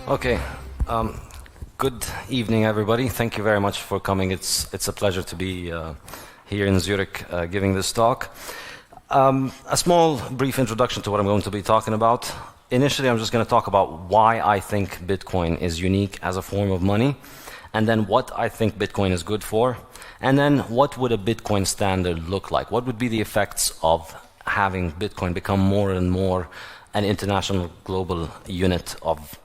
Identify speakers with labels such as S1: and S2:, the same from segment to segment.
S1: Okay. Good evening, everybody. Thank you very much for coming. It's a pleasure to be here in Zurich giving this talk. A small, brief introduction to what I'm going to be talking about. Initially, I'm just going to talk about why I think Bitcoin is unique as a form of money, and then what I think Bitcoin is good for, and then what would a Bitcoin standard look like? What would be the effects of having Bitcoin become more and more an international global unit of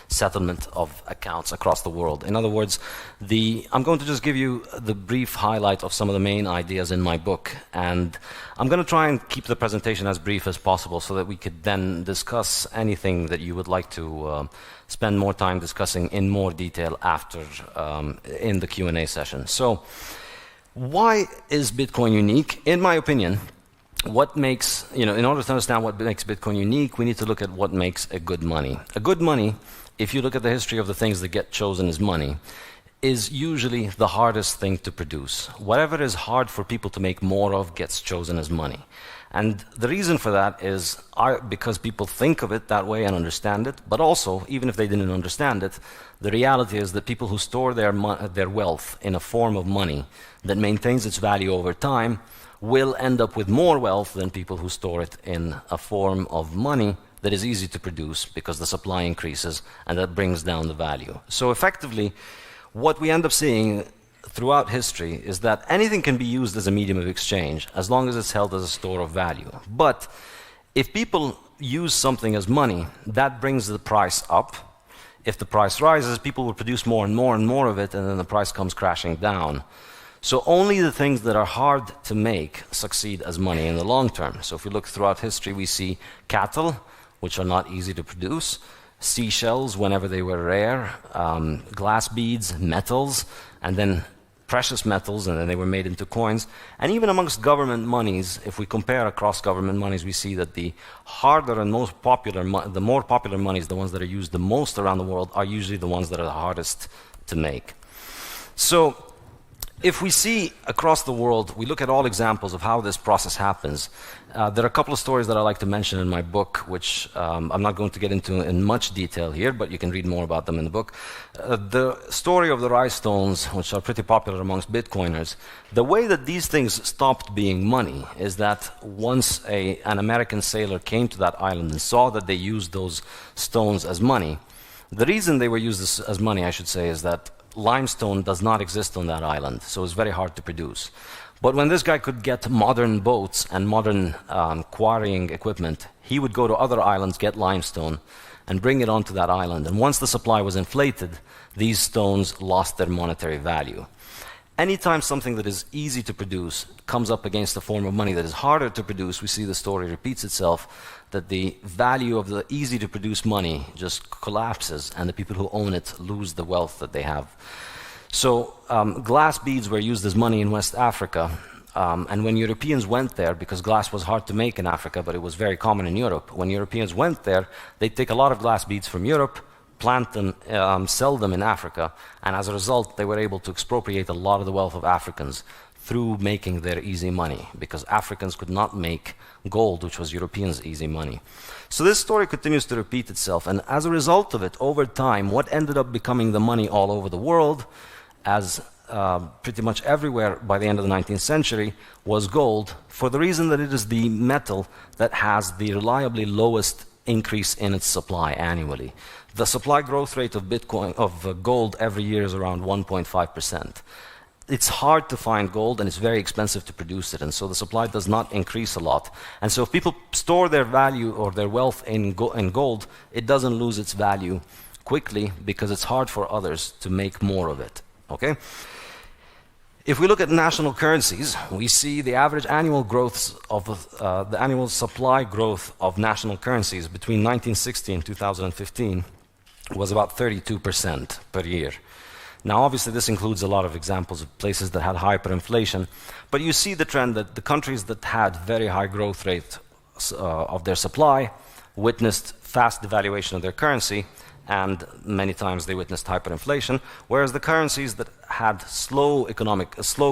S1: settlement of accounts across the world? In other words, I'm going to just give you the brief highlight of some of the main ideas in my book, and I'm going to try and keep the presentation as brief as possible so that we could then discuss anything that you would like to spend more time discussing in more detail after in the Q&A session. So, why is Bitcoin unique? In my opinion, what makes, in order to understand what makes Bitcoin unique, we need to look at what makes a good money. A good money, if you look at the history of the things that get chosen as money, is usually the hardest thing to produce. Whatever is hard for people to make more of gets chosen as money. And the reason for that is because people think of it that way and understand it, but also, even if they didn't understand it, the reality is that people who store their wealth in a form of money that maintains its value over time will end up with more wealth than people who store it in a form of money that is easy to produce because the supply increases and that brings down the value. So effectively, what we end up seeing throughout history is that anything can be used as a medium of exchange as long as it's held as a store of value. But if people use something as money, that brings the price up. If the price rises, people will produce more and more and more of it, and then the price comes crashing down. So only the things that are hard to make succeed as money in the long term. So if we look throughout history, we see cattle, which are not easy to produce, seashells whenever they were rare, glass beads, metals, and then precious metals, and then they were made into coins. And even amongst government monies, if we compare across government monies, we see that the harder and most popular, the more popular monies, the ones that are used the most around the world, are usually the ones that are the hardest to make. So if we see across the world, we look at all examples of how this process happens. There are a couple of stories that I like to mention in my book, which I'm not going to get into in much detail here, but you can read more about them in the book. The story of the rice stones, which are pretty popular amongst Bitcoiners, the way that these things stopped being money is that once an American sailor came to that island and saw that they used those stones as money, the reason they were used as money, I should say, is that limestone does not exist on that island, so it's very hard to produce. But when this guy could get modern boats and modern quarrying equipment, he would go to other islands, get limestone, and bring it onto that island. And once the supply was inflated, these stones lost their monetary value. Anytime something that is easy to produce comes up against a form of money that is harder to produce, we see the story repeats itself, that the value of the easy-to-produce money just collapses, and the people who own it lose the wealth that they have. So glass beads were used as money in West Africa, and when Europeans went there, because glass was hard to make in Africa, but it was very common in Europe, when Europeans went there, they'd take a lot of glass beads from Europe, plant them, sell them in Africa, and as a result, they were able to expropriate a lot of the wealth of Africans through making their easy money, because Africans could not make gold, which was Europeans' easy money. So this story continues to repeat itself, and as a result of it, over time, what ended up becoming the money all over the world, as pretty much everywhere by the end of the 19th century, was gold, for the reason that it is the metal that has the reliably lowest increase in its supply annually. The supply growth rate of gold every year is around 1.5%. It's hard to find gold, and it's very expensive to produce it, and so the supply does not increase a lot. And so if people store their value or their wealth in gold, it doesn't lose its value quickly because it's hard for others to make more of it. Okay? If we look at national currencies, we see the average annual growth of the annual supply growth of national currencies between 1960 and 2015 was about 32% per year. Now, obviously, this includes a lot of examples of places that had hyperinflation, but you see the trend that the countries that had very high growth rate of their supply witnessed fast devaluation of their currency, and many times they witnessed hyperinflation, whereas the currencies that had slow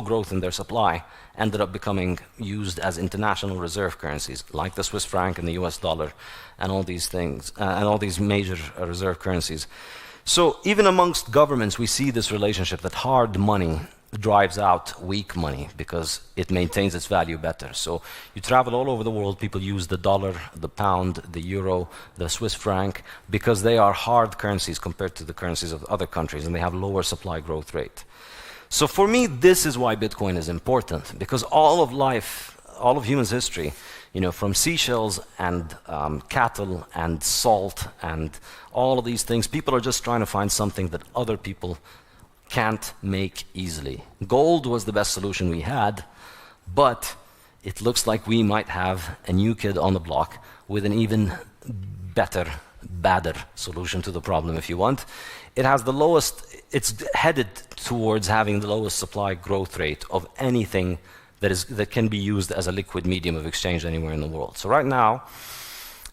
S1: growth in their supply ended up becoming used as international reserve currencies, like the Swiss franc and the US dollar, and all these things, and all these major reserve currencies. So even amongst governments, we see this relationship that hard money drives out weak money because it maintains its value better. So you travel all over the world, people use the dollar, the pound, the euro, the Swiss franc, because they are hard currencies compared to the currencies of other countries, and they have lower supply growth rate. So for me, this is why Bitcoin is important, because all of life, all of human history, you know, from seashells and cattle and salt and all of these things, people are just trying to find something that other people can't make easily. Gold was the best solution we had, but it looks like we might have a new kid on the block with an even badder solution to the problem, if you want. It has the lowest, it's headed towards having the lowest supply growth rate of anything that can be used as a liquid medium of exchange anywhere in the world. So right now,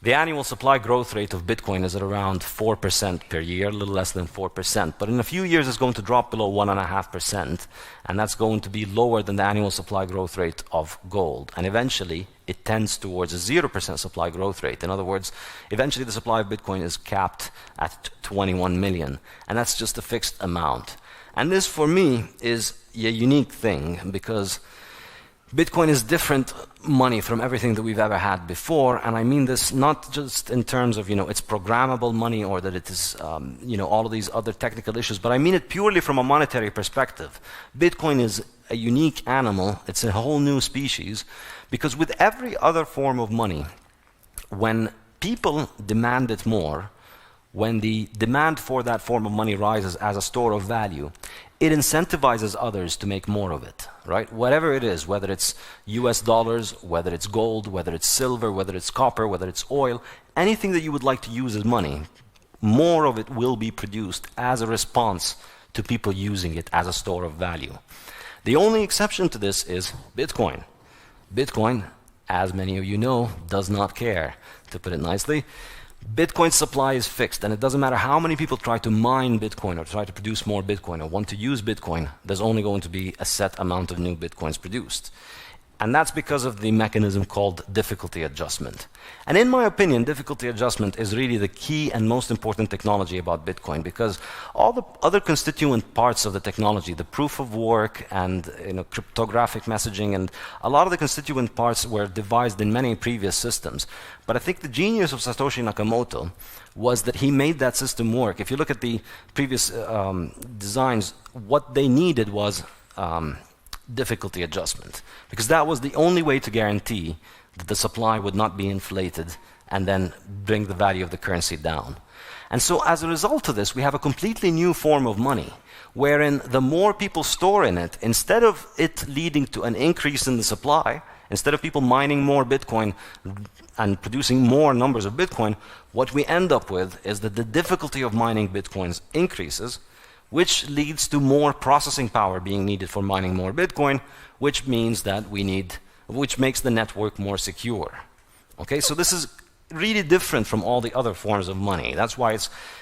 S1: the annual supply growth rate of Bitcoin is at around 4% per year, a little less than 4%. But in a few years, it's going to drop below 1.5%, and that's going to be lower than the annual supply growth rate of gold. And eventually, it tends towards a 0% supply growth rate. In other words, eventually the supply of Bitcoin is capped at 21 million, and that's just a fixed amount. And this, for me, is a unique thing, because Bitcoin is different money from everything that we've ever had before, and I mean this not just in terms of, you know, it's programmable money or that it is, you know, all of these other technical issues, but I mean it purely from a monetary perspective. Bitcoin is a unique animal, it's a whole new species, because with every other form of money, when people demand it more, when the demand for that form of money rises as a store of value, it incentivizes others to make more of it, right? Whatever it is, whether it's US dollars, whether it's gold, whether it's silver, whether it's copper, whether it's oil, anything that you would like to use as money, more of it will be produced as a response to people using it as a store of value. The only exception to this is Bitcoin. Bitcoin, as many of you know, does not care, to put it nicely. Bitcoin's supply is fixed, and it doesn't matter how many people try to mine Bitcoin or try to produce more Bitcoin or want to use Bitcoin, there's only going to be a set amount of new Bitcoins produced. And that's because of the mechanism called difficulty adjustment. And in my opinion, difficulty adjustment is really the key and most important technology about Bitcoin, because all the other constituent parts of the technology, the proof of work and, you know, cryptographic messaging, and a lot of the constituent parts were devised in many previous systems. But I think the genius of Satoshi Nakamoto was that he made that system work. If you look at the previous designs, what they needed was difficulty adjustment, because that was the only way to guarantee that the supply would not be inflated and then bring the value of the currency down. And so as a result of this, we have a completely new form of money, wherein the more people store in it, instead of it leading to an increase in the supply, instead of people mining more Bitcoin and producing more numbers of Bitcoin, what we end up with is that the difficulty of mining Bitcoins increases, which leads to more processing power being needed for mining more Bitcoin, which means that which makes the network more secure. Okay, so this is really different from all the other forms of money. That's why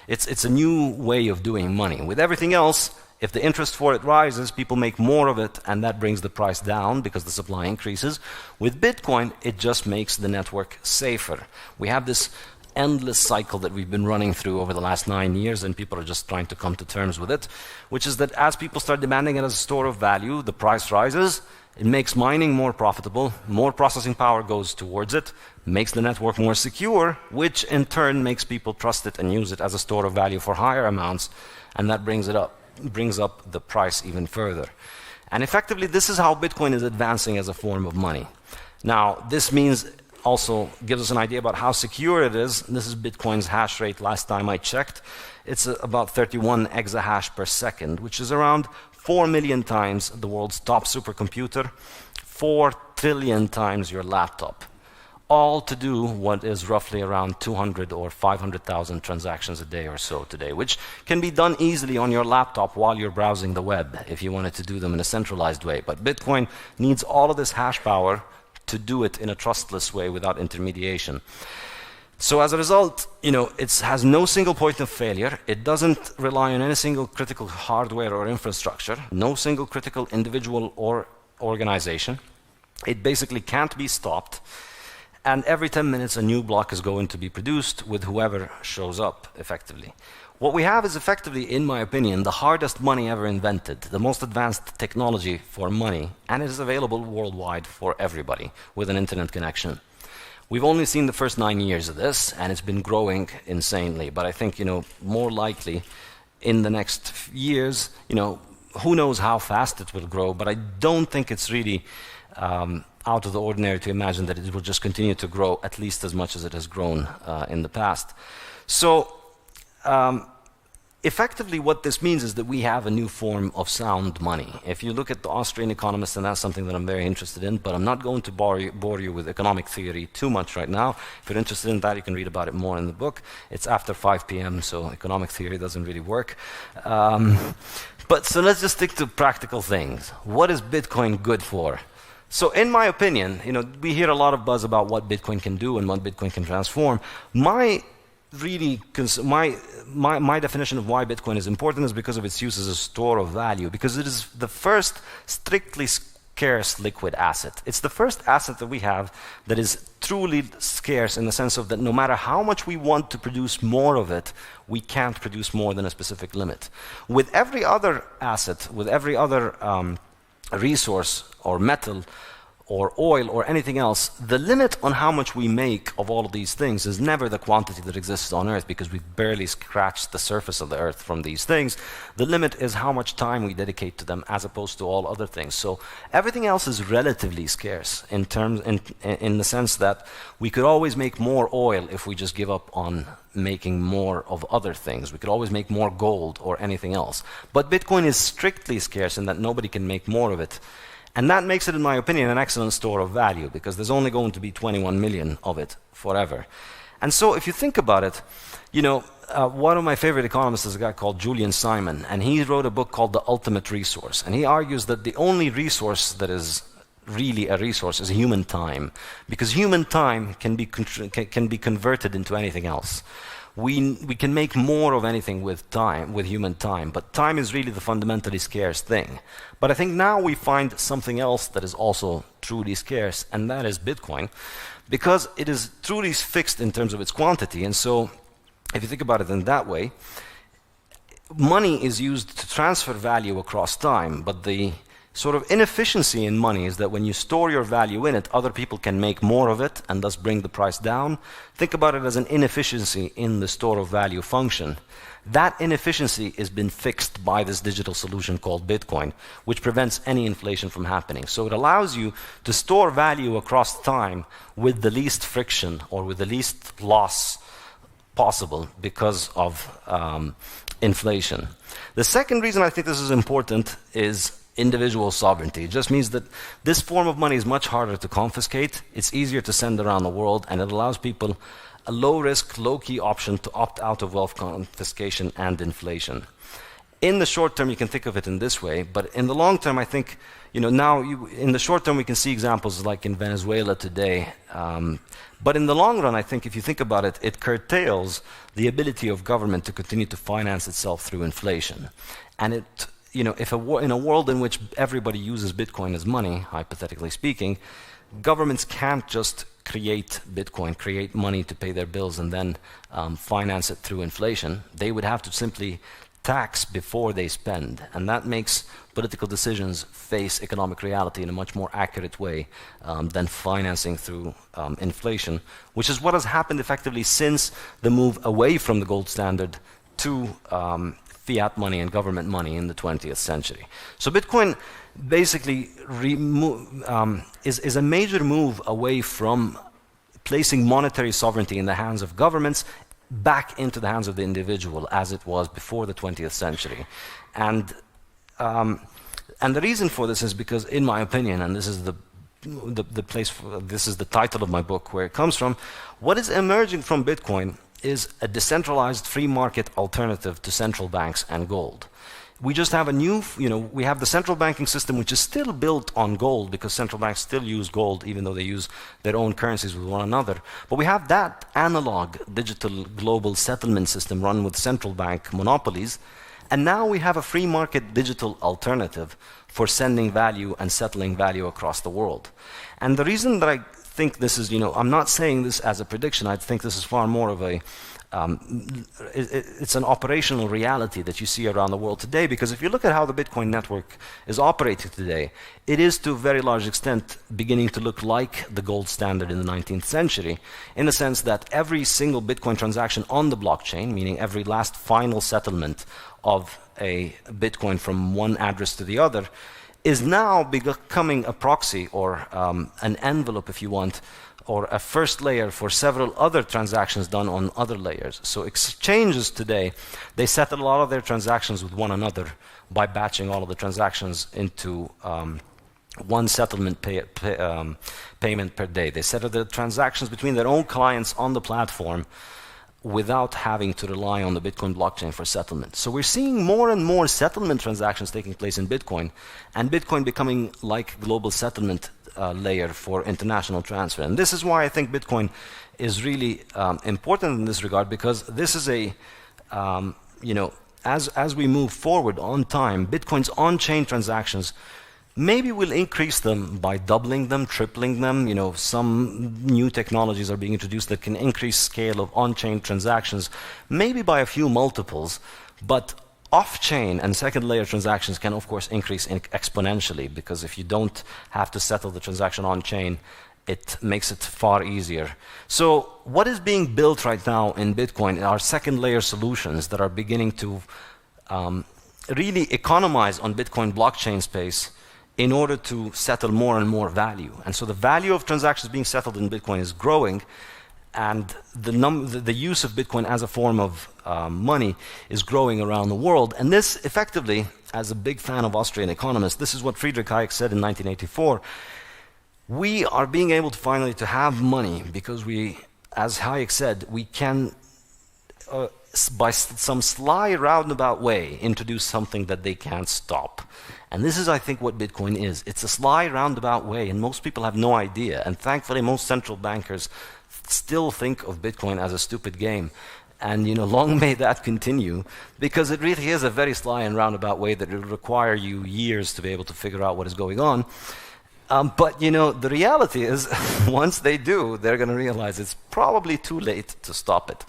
S1: it's a new way of doing money. With everything else, if the interest for it rises, people make more of it, and that brings the price down because the supply increases. With Bitcoin, it just makes the network safer. We have this endless cycle that we've been running through over the last 9 years, and people are just trying to come to terms with it, which is that as people start demanding it as a store of value, the price rises, it makes mining more profitable, more processing power goes towards it, makes the network more secure, which in turn makes people trust it and use it as a store of value for higher amounts, and that brings up the price even further. And effectively, this is how Bitcoin is advancing as a form of money. Now, this means also gives us an idea about how secure it is. This is Bitcoin's hash rate last time I checked. It's about 31 exahash per second, which is around 4 million times the world's top supercomputer, 4 trillion times your laptop, all to do what is roughly around 200 or 500,000 transactions a day or so today, which can be done easily on your laptop while you're browsing the web if you wanted to do them in a centralized way. But Bitcoin needs all of this hash power to do it in a trustless way without intermediation. So as a result, it has no single point of failure. It doesn't rely on any single critical hardware or infrastructure, no single critical individual or organization. It basically can't be stopped. And every 10 minutes, a new block is going to be produced with whoever shows up, effectively. What we have is effectively, in my opinion, the hardest money ever invented, the most advanced technology for money, and it is available worldwide for everybody with an internet connection. We've only seen the first 9 years of this, and it's been growing insanely. But I think, more likely, in the next years, who knows how fast it will grow, but I don't think it's really out of the ordinary to imagine that it will just continue to grow at least as much as it has grown in the past. So, effectively, what this means is that we have a new form of sound money. If you look at the Austrian economists, and that's something that I'm very interested in, but I'm not going to bore you with economic theory too much right now. If you're interested in that, you can read about it more in the book. It's after 5 p.m., so economic theory doesn't really work. But so let's just stick to practical things. What is Bitcoin good for? So in my opinion, we hear a lot of buzz about what Bitcoin can do and what Bitcoin can transform. My definition of why Bitcoin is important is because of its use as a store of value, because it is the first strictly scarce liquid asset. It's the first asset that we have that is truly scarce in the sense of that no matter how much we want to produce more of it, we can't produce more than a specific limit. With every other asset, with every other resource or metal or oil or anything else, the limit on how much we make of all of these things is never the quantity that exists on Earth, because we've barely scratched the surface of the Earth from these things. The limit is how much time we dedicate to them as opposed to all other things. So everything else is relatively scarce in the sense that we could always make more oil if we just give up on making more of other things. We could always make more gold or anything else. But Bitcoin is strictly scarce in that nobody can make more of it. And that makes it, in my opinion, an excellent store of value, because there's only going to be 21 million of it forever. And so if you think about it, one of my favorite economists is a guy called Julian Simon, and he wrote a book called The Ultimate Resource. And he argues that the only resource that is really a resource is human time, because human time can be converted into anything else. We can make more of anything with time, with human time, but time is really the fundamentally scarce thing. But I think now we find something else that is also truly scarce, and that is Bitcoin, because it is truly fixed in terms of its quantity. And so, if you think about it in that way, money is used to transfer value across time, but the sort of inefficiency in money is that when you store your value in it, other people can make more of it and thus bring the price down. Think about it as an inefficiency in the store of value function. That inefficiency has been fixed by this digital solution called Bitcoin, which prevents any inflation from happening. So it allows you to store value across time with the least friction or with the least loss possible because of inflation. The second reason I think this is important is individual sovereignty. It just means that this form of money is much harder to confiscate, it's easier to send around the world, and it allows people a low-risk, low-key option to opt out of wealth confiscation and inflation. In the short term, you can think of it in this way, but in the long term, I think, in the short term, we can see examples like in Venezuela today. But in the long run, I think if you think about it, it curtails the ability of government to continue to finance itself through inflation. And it in a world in which everybody uses Bitcoin as money, hypothetically speaking, governments can't just create Bitcoin, create money to pay their bills and then finance it through inflation. They would have to simply tax before they spend, and that makes political decisions face economic reality in a much more accurate way than financing through inflation, which is what has happened effectively since the move away from the gold standard to fiat money and government money in the 20th century. So Bitcoin basically is a major move away from placing monetary sovereignty in the hands of governments back into the hands of the individual as it was before the 20th century. And the reason for this is because, in my opinion, and this is this is the title of my book where it comes from, what is emerging from Bitcoin is a decentralized free market alternative to central banks and gold. We just have a new, we have the central banking system, which is still built on gold, because central banks still use gold, even though they use their own currencies with one another. But we have that analog digital global settlement system run with central bank monopolies. And now we have a free market digital alternative for sending value and settling value across the world. And the reason that I think this is, I'm not saying this as a prediction, I think this is far more of a, it's an operational reality that you see around the world today, because if you look at how the Bitcoin network is operating today, it is to a very large extent beginning to look like the gold standard in the 19th century, in the sense that every single Bitcoin transaction on the blockchain, meaning every last final settlement of a Bitcoin from one address to the other, is now becoming a proxy, or an envelope, if you want, or a first layer for several other transactions done on other layers. So exchanges today, they settle a lot of their transactions with one another by batching all of the transactions into one settlement payment per day. They settle the transactions between their own clients on the platform without having to rely on the Bitcoin blockchain for settlement. So we're seeing more and more settlement transactions taking place in Bitcoin, and Bitcoin becoming like global settlement layer for international transfer. And this is why I think Bitcoin is really important in this regard, because this is a, as we move forward on time, Bitcoin's on-chain transactions, maybe we'll increase them by doubling them, tripling them. Some new technologies are being introduced that can increase scale of on-chain transactions, maybe by a few multiples, but off-chain and second-layer transactions can, of course, increase exponentially, because if you don't have to settle the transaction on-chain, it makes it far easier. So what is being built right now in Bitcoin are second-layer solutions that are beginning to really economize on Bitcoin blockchain space in order to settle more and more value. And so the value of transactions being settled in Bitcoin is growing, and the use of Bitcoin as a form of money is growing around the world. And this effectively, as a big fan of Austrian economists, this is what Friedrich Hayek said in 1984. We are being able to finally to have money because we, as Hayek said, we can, by some sly roundabout way, introduce something that they can't stop. And this is, I think, what Bitcoin is. It's a sly roundabout way, and most people have no idea. And thankfully, most central bankers still think of Bitcoin as a stupid game. And long may that continue, because it really is a very sly and roundabout way that will require you years to be able to figure out what is going on. But the reality is, once they do, they're going to realize it's probably too late to stop it.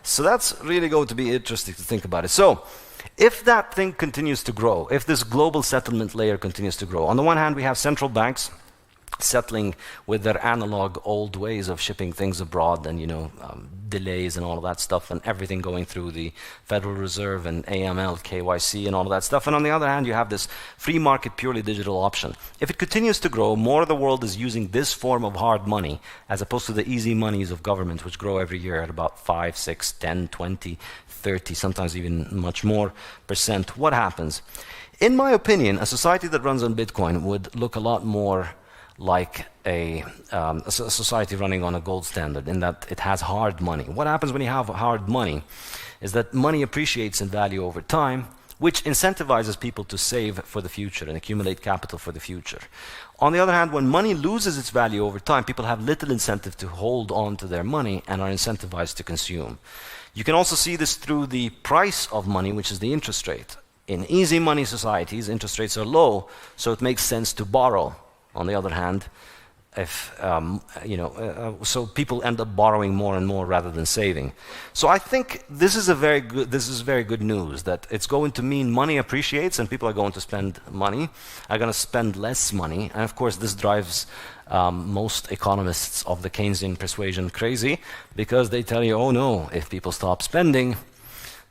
S1: So that's really going to be interesting to think about it. So if that thing continues to grow, if this global settlement layer continues to grow, on the one hand, we have central banks settling with their analog old ways of shipping things abroad, and delays and all of that stuff, and everything going through the Federal Reserve and AML, KYC and all of that stuff. And on the other hand, you have this free market, purely digital option. If it continues to grow, more of the world is using this form of hard money as opposed to the easy monies of government, which grow every year at about 5, 6, 10, 20, 30, sometimes even much more %. What happens? In my opinion, a society that runs on Bitcoin would look a lot more like a society running on a gold standard, in that it has hard money. What happens when you have hard money is that money appreciates in value over time, which incentivizes people to save for the future and accumulate capital for the future. On the other hand, when money loses its value over time, people have little incentive to hold on to their money and are incentivized to consume. You can also see this through the price of money, which is the interest rate. In easy money societies, interest rates are low, so it makes sense to borrow. On the other hand, if so people end up borrowing more and more rather than saving. So I think this is very good news, that it's going to mean money appreciates and people are going to spend money, are going to spend less money. And of course, this drives most economists of the Keynesian persuasion crazy, because they tell you, oh no, if people stop spending,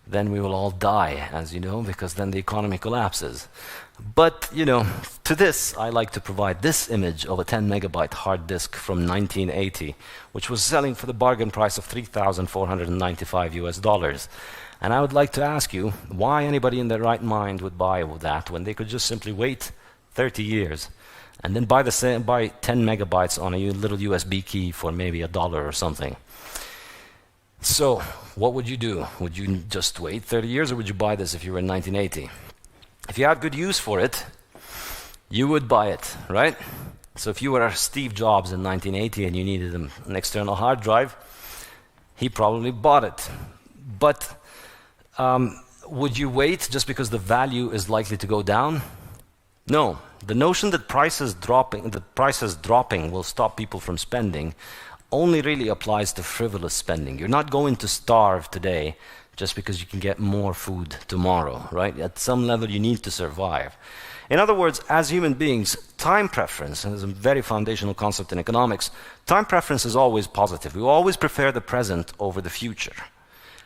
S1: then we will all die, as you know, because then the economy collapses. But, to this, I like to provide this image of a 10 megabyte hard disk from 1980, which was selling for the bargain price of $3,495 US. And I would like to ask you why anybody in their right mind would buy that when they could just simply wait 30 years and then buy 10 megabytes on a little USB key for maybe $1 or something. So what would you do? Would you just wait 30 years, or would you buy this if you were in 1980? If you had good use for it, you would buy it, right? So if you were Steve Jobs in 1980 and you needed an external hard drive, he probably bought it. But would you wait just because the value is likely to go down? No. The notion that prices dropping will stop people from spending only really applies to frivolous spending. You're not going to starve today just because you can get more food tomorrow, right? At some level, you need to survive. In other words, as human beings, time preference, and this is a very foundational concept in economics, time preference is always positive. We always prefer the present over the future.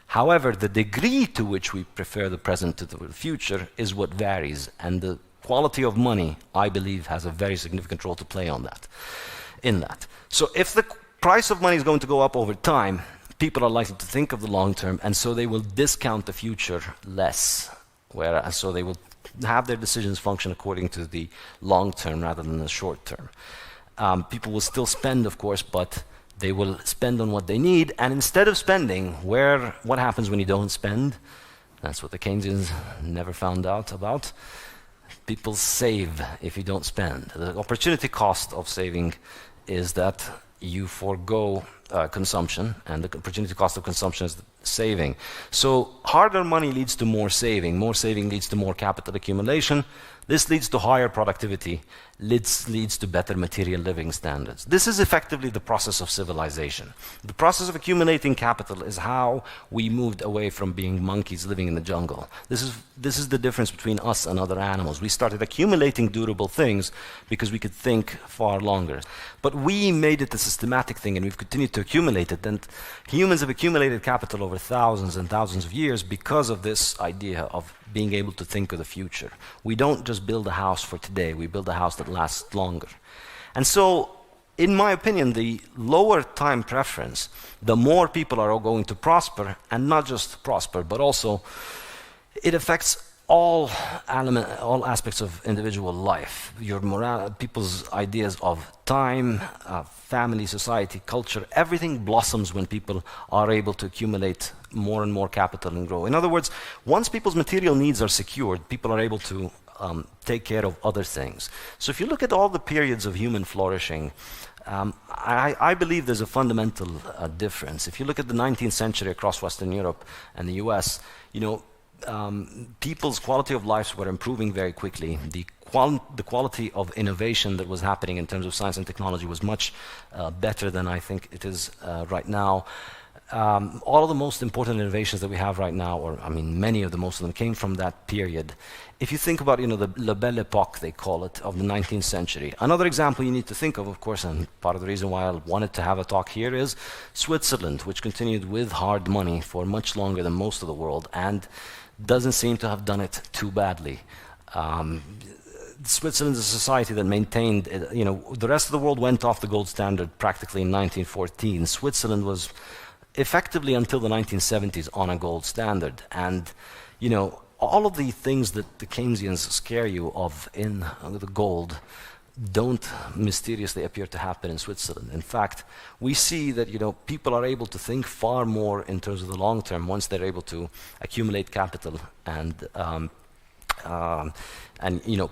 S1: However, the degree to which we prefer the present to the future is what varies, and the quality of money, I believe, has a very significant role to play in that. So if the price of money is going to go up over time, people are likely to think of the long term, and so they will discount the future less. So they will have their decisions function according to the long term rather than the short term. People will still spend, of course, but they will spend on what they need, and instead of spending, what happens when you don't spend? That's what the Keynesians never found out about. People save if you don't spend. The opportunity cost of saving is that you forego consumption, and the opportunity cost of consumption is saving. So harder money leads to more saving leads to more capital accumulation. This leads to higher productivity, leads to better material living standards. This is effectively the process of civilization. The process of accumulating capital is how we moved away from being monkeys living in the jungle. This is the difference between us and other animals. We started accumulating durable things because we could think far longer. But we made it a systematic thing, and we've continued to accumulate it. And humans have accumulated capital over thousands and thousands of years because of this idea of being able to think of the future. We don't just build a house for today, we build a house that lasts longer. And so, in my opinion, the lower time preference, the more people are going to prosper, and not just prosper, but also it affects all aspects of individual life. Your morale, people's ideas of time, family, society, culture, everything blossoms when people are able to accumulate more and more capital and grow. In other words, once people's material needs are secured, people are able to take care of other things. So if you look at all the periods of human flourishing, I believe there's a fundamental difference. If you look at the 19th century across Western Europe and the US, people's quality of lives were improving very quickly. The quality of innovation that was happening in terms of science and technology was much better than I think it is right now. All of the most important innovations that we have right now, or I mean many of them came from that period. If you think about the La Belle Époque, they call it, of the 19th century. Another example you need to think of course, and part of the reason why I wanted to have a talk here is Switzerland, which continued with hard money for much longer than most of the world, and doesn't seem to have done it too badly. Switzerland is a society that maintained, the rest of the world went off the gold standard practically in 1914. Switzerland was effectively until the 1970s on a gold standard. And, all of the things that the Keynesians scare you of in the gold don't mysteriously appear to happen in Switzerland. In fact, we see that people are able to think far more in terms of the long term once they're able to accumulate capital and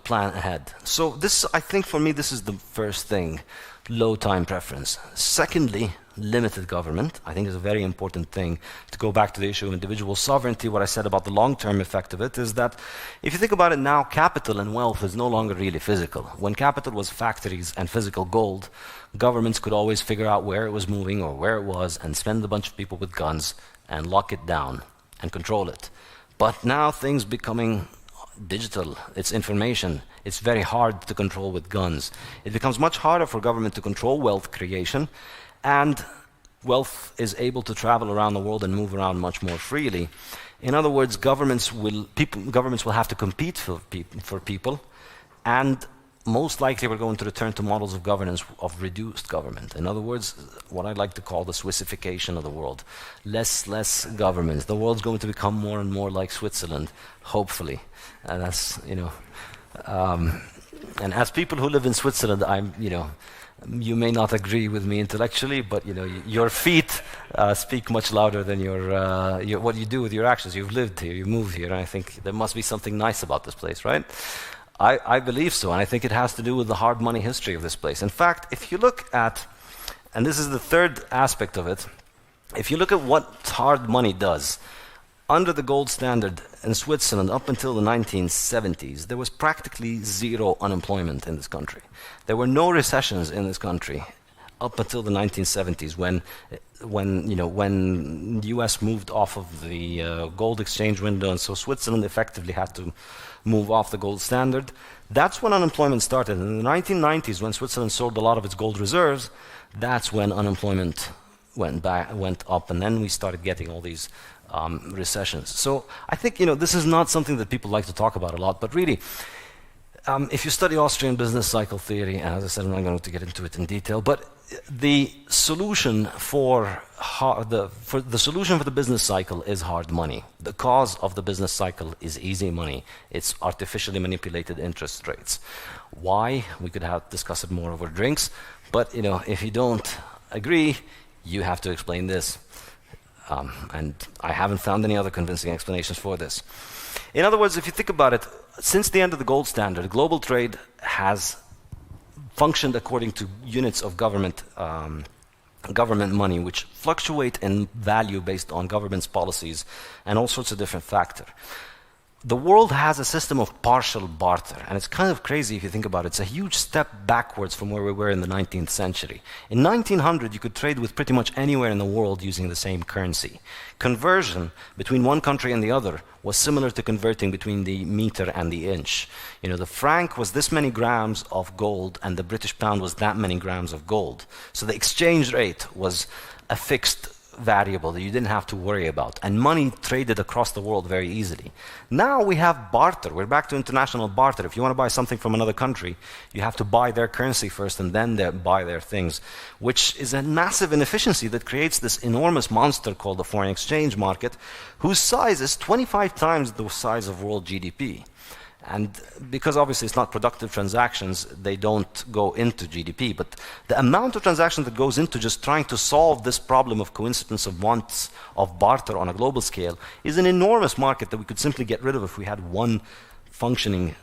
S1: plan ahead. So this, I think, for me, this is the first thing: low time preference. Secondly, limited government, I think, is a very important thing. To go back to the issue of individual sovereignty, what I said about the long-term effect of it is that if you think about it now, capital and wealth is no longer really physical. When capital was factories and physical gold, governments could always figure out where it was moving or where it was and spend a bunch of people with guns and lock it down and control it. But now things becoming digital, it's information, it's very hard to control with guns. It becomes much harder for government to control wealth creation, and wealth is able to travel around the world and move around much more freely. In other words, governments will have to compete for people, and most likely we're going to return to models of governance of reduced government. In other words, what I'd like to call the Swissfication of the world. Less governments. The world's going to become more and more like Switzerland, hopefully. And that's, and as people who live in Switzerland, You may not agree with me intellectually, but your feet speak much louder than what you do with your actions. You've lived here, you've moved here, and I think there must be something nice about this place, right? I believe so, and I think it has to do with the hard money history of this place. In fact, if you look at, and this is the third aspect of it, if you look at what hard money does, under the gold standard in Switzerland up until the 1970s, there was practically zero unemployment in this country. There were no recessions in this country up until the 1970s when the US moved off of the gold exchange window, and so Switzerland effectively had to move off the gold standard. That's when unemployment started. In the 1990s, when Switzerland sold a lot of its gold reserves, that's when unemployment went up, and then we started getting all these recessions. So I think this is not something that people like to talk about a lot, but really, if you study Austrian business cycle theory, and as I said, I'm not going to get into it in detail, but the solution for the business cycle is hard money. The cause of the business cycle is easy money. It's artificially manipulated interest rates. Why? We could discuss it more over drinks, but if you don't agree, you have to explain this. And I haven't found any other convincing explanations for this. In other words, if you think about it, since the end of the gold standard, global trade has functioned according to units of government money, which fluctuate in value based on government's policies and all sorts of different factors. The world has a system of partial barter, and it's kind of crazy if you think about it. It's a huge step backwards from where we were in the 19th century. In 1900, you could trade with pretty much anywhere in the world using the same currency. Conversion between one country and the other was similar to converting between the meter and the inch. The franc was this many grams of gold, and the British pound was that many grams of gold. So the exchange rate was a fixed variable that you didn't have to worry about, and money traded across the world very easily. Now we have barter. We're back to international barter. If you want to buy something from another country, you have to buy their currency first and then buy their things, which is a massive inefficiency that creates this enormous monster called the foreign exchange market, whose size is 25 times the size of world GDP. And because obviously it's not productive transactions, they don't go into GDP. But the amount of transactions that goes into just trying to solve this problem of coincidence of wants of barter on a global scale is an enormous market that we could simply get rid of if we had one functioning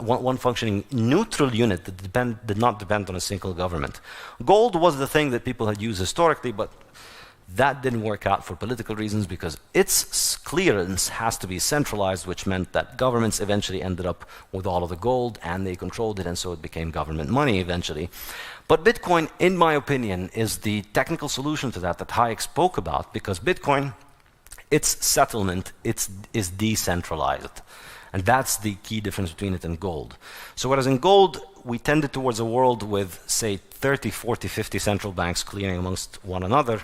S1: one functioning neutral unit that did not depend on a single government. Gold was the thing that people had used historically, but that didn't work out for political reasons because its clearance has to be centralized, which meant that governments eventually ended up with all of the gold and they controlled it, and so it became government money eventually. But Bitcoin, in my opinion, is the technical solution to that Hayek spoke about, because Bitcoin, its settlement, is decentralized. And that's the key difference between it and gold. So whereas in gold, we tended towards a world with, say, 30, 40, 50 central banks clearing amongst one another,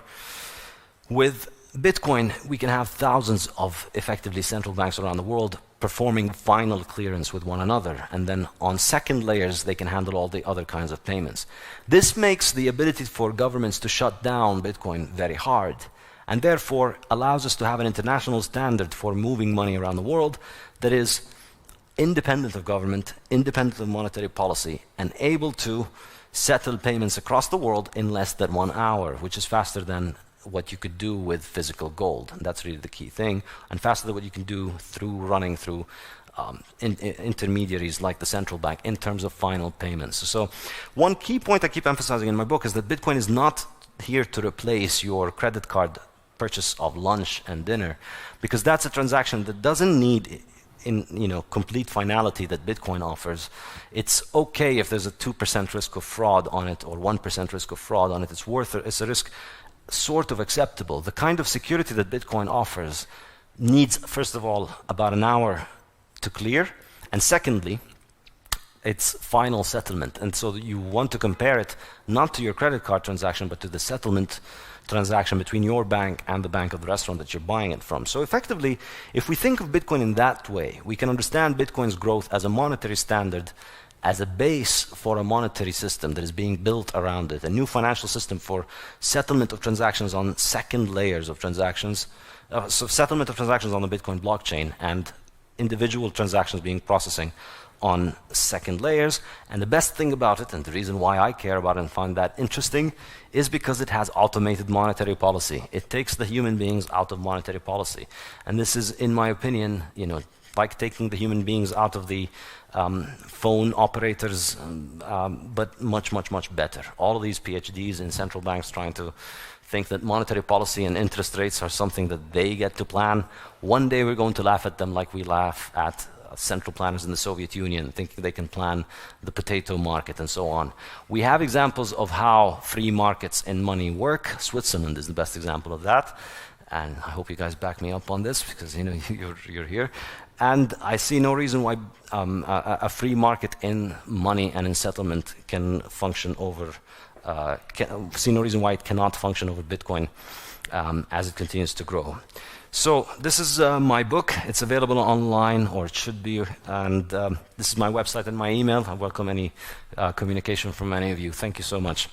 S1: with Bitcoin, we can have thousands of effectively central banks around the world performing final clearance with one another, and then on second layers they can handle all the other kinds of payments. This makes the ability for governments to shut down Bitcoin very hard, and therefore allows us to have an international standard for moving money around the world that is independent of government, independent of monetary policy, and able to settle payments across the world in less than 1 hour, which is faster than what you could do with physical gold. And that's really the key thing, and faster than what you can do through running through intermediaries like the central bank in terms of final payments. So one key point I keep emphasizing in my book is that Bitcoin is not here to replace your credit card purchase of lunch and dinner, because that's a transaction that doesn't need complete finality that Bitcoin offers. It's okay if there's a 2% risk of fraud on it or 1% risk of fraud on it. It's a risk sort of acceptable. The kind of security that Bitcoin offers needs, first of all, about an hour to clear, and secondly, its final settlement. And so you want to compare it not to your credit card transaction, but to the settlement transaction between your bank and the bank of the restaurant that you're buying it from. So effectively, if we think of Bitcoin in that way, we can understand Bitcoin's growth as a monetary standard, as a base for a monetary system that is being built around it, a new financial system for settlement of transactions on second layers of transactions, so settlement of transactions on the Bitcoin blockchain, and individual transactions being processing on second layers. And the best thing about it, and the reason why I care about it and find that interesting, is because it has automated monetary policy. It takes the human beings out of monetary policy. And this is, in my opinion, like taking the human beings out of the phone operators, but much, much, much better. All of these PhDs in central banks trying to think that monetary policy and interest rates are something that they get to plan. One day we're going to laugh at them like we laugh at central planners in the Soviet Union, thinking they can plan the potato market and so on. We have examples of how free markets in money work. Switzerland is the best example of that. And I hope you guys back me up on this, because you're here. And I see no reason why a free market in money and in settlement can function over, see no reason why it cannot function over Bitcoin as it continues to grow. So this is my book. It's available online, or it should be, and this is my website and my email. I welcome any communication from any of you. Thank you so much.